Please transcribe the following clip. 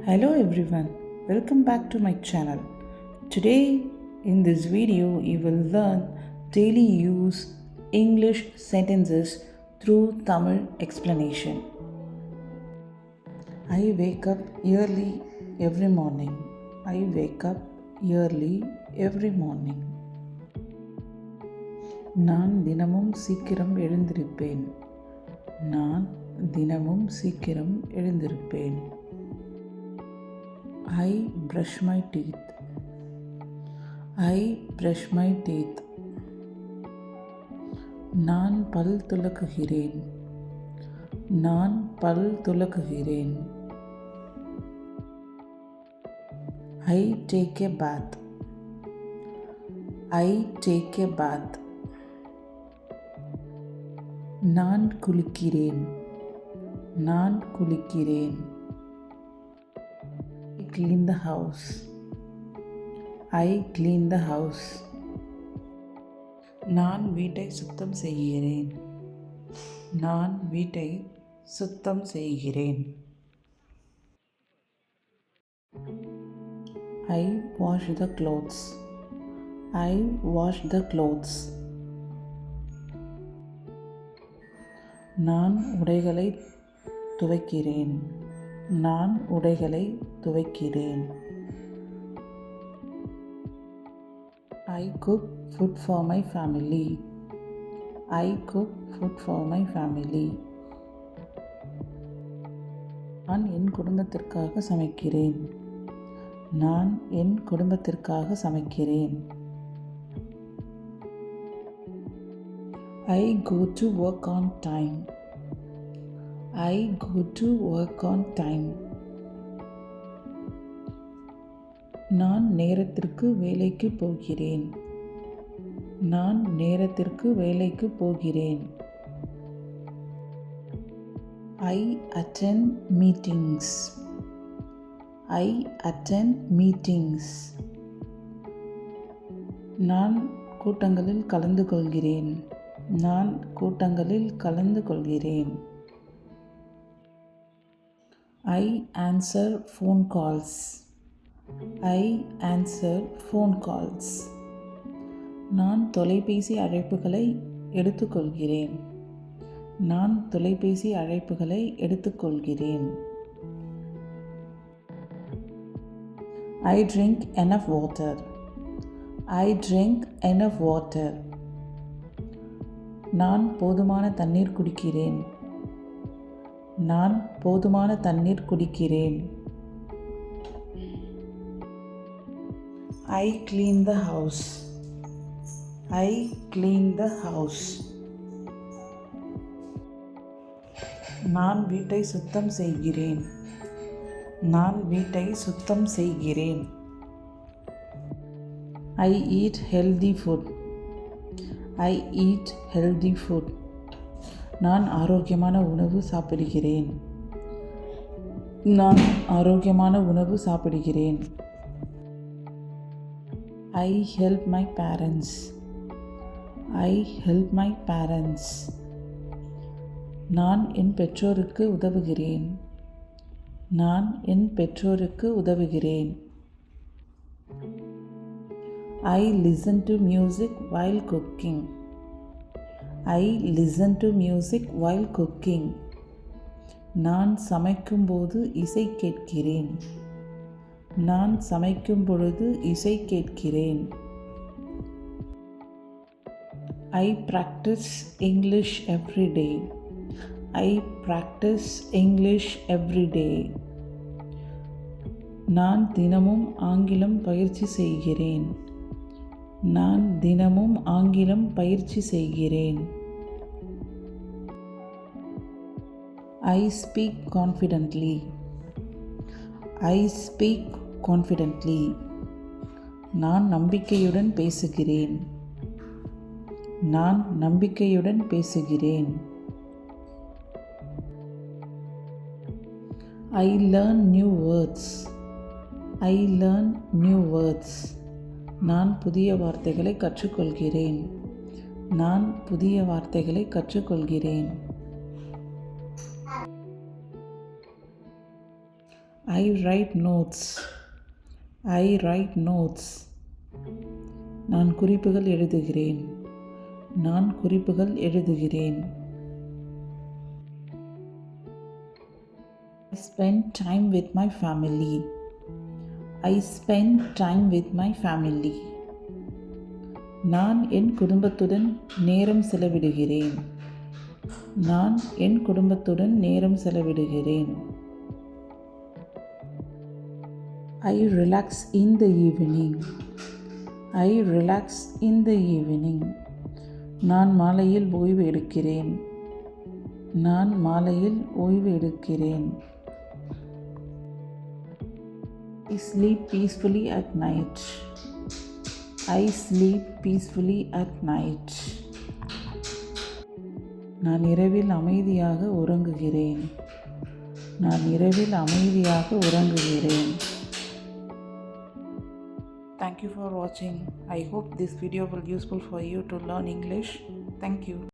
Hello everyone, welcome back to my channel. Today in this video you will learn daily use English sentences through Tamil explanation. I wake up early every morning. I wake up early every morning. நான் தினமும் சீக்கிரம் எழுந்திருப்பேன். நான் தினமும் சீக்கிரம் எழுந்திருப்பேன். I brush my teeth. I brush my teeth. நான் பல் துலக்குகிறேன். நான் பல் துலக்குகிறேன். I take a bath. I take a bath. நான் குளிக்கிறேன். நான் குளிக்கிறேன். I clean the house. I clean the house. நான் வீட்டை சுத்தம் செய்கிறேன். நான் வீட்டை சுத்தம் செய்கிறேன். I wash the clothes. I wash the clothes. நான் உடைகளை துவைக்கிறேன். நான் உடைகளை துவைக்கிறேன். I cook food for my family. I cook food for my family. நான் என் குடும்பத்திற்காக சமைக்கிறேன். நான் என் குடும்பத்திற்காக சமைக்கிறேன். I go to work on time. I go to work on time. நான் நேரத்திற்கு வேலைக்கு போகிறேன். நான் நேரத்திற்கு வேலைக்கு போகிறேன். I attend meetings. I attend meetings. நான் கூட்டங்களில் கலந்து கொள்கிறேன். நான் கூட்டங்களில் கலந்து கொள்கிறேன். I answer phone calls. I answer phone calls. நான் தொலைபேசி அழைப்புகளை எடுத்துக்கொள்கிறேன். நான் தொலைபேசி அழைப்புகளை எடுத்துக்கொள்கிறேன். I drink enough water. I drink enough water. நான் போதுமான தண்ணீர் குடிக்கிறேன். நான் போதுமான தண்ணீர் குடிக்கிறேன். I clean the house. I clean the house. நான் வீட்டை சுத்தம் செய்கிறேன். நான் வீட்டை சுத்தம் செய்கிறேன். I eat healthy food. I eat healthy food. நான் ஆரோக்கியமான உணவு சாப்பிடுகிறேன். நான் ஆரோக்கியமான உணவு சாப்பிடுகிறேன். I help my parents. I help my parents. நான் என் பெற்றோருக்கு உதவுகிறேன். நான் என் பெற்றோருக்கு உதவுகிறேன். I listen to music while cooking. I listen to music while cooking. நான் சமைக்கும்போது இசை கேட்கிறேன். நான் சமைக்கும் பொழுது இசை கேட்கிறேன். I practice English every day. I practice English every day. நான் தினமும் ஆங்கிலம் பயிற்சி செய்கிறேன். நான் தினமும் ஆங்கிலம் பயிற்சி செய்கிறேன். I speak confidently. I speak confidently. நான் நம்பிக்கையுடன் பேசுகிறேன். நான் நம்பிக்கையுடன் பேசுகிறேன். I learn new words. I learn new words. நான் புதிய வார்த்தைகளை கற்றுக்கொள்கிறேன். நான் புதிய வார்த்தைகளை கற்றுக்கொள்கிறேன். I write notes. I write notes. நான் குறிப்புகள் எழுதுகிறேன். நான் குறிப்புகள் எழுதுகிறேன். I spend time with my family. I spend time with my family. நான் என் குடும்பத்துடன் நேரம் செலவிடுகிறேன். நான் என் குடும்பத்துடன் நேரம் செலவிடுகிறேன். I relax in the evening. I relax in the evening. நான் மாலையில் ஓய்வு எடுக்கிறேன். நான் மாலையில் ஓய்வு எடுக்கிறேன். I sleep peacefully at night. I sleep peacefully at night. நான் இரவில் அமைதியாக உறங்குகிறேன். நான் இரவில் அமைதியாக உறங்குகிறேன். Thank you for watching. I hope this video will be useful for you to learn English. Thank you.